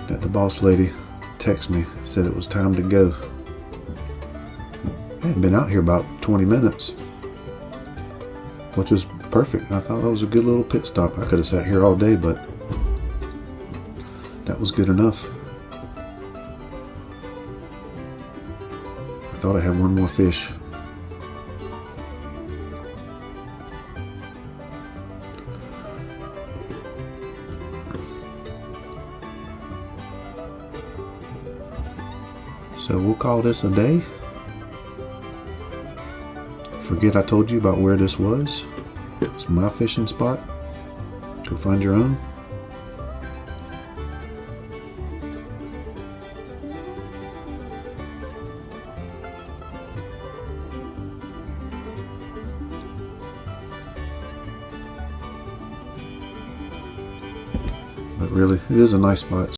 that the boss lady texted me, said it was time to go. I hadn't been out here about 20 minutes, which was perfect. I thought that was a good little pit stop. I could have sat here all day, but that was good enough. I thought I had one more fish. So we'll call this a day. Forget I told you about where this was. It's my fishing spot. Go find your own. But really, it is a nice spot.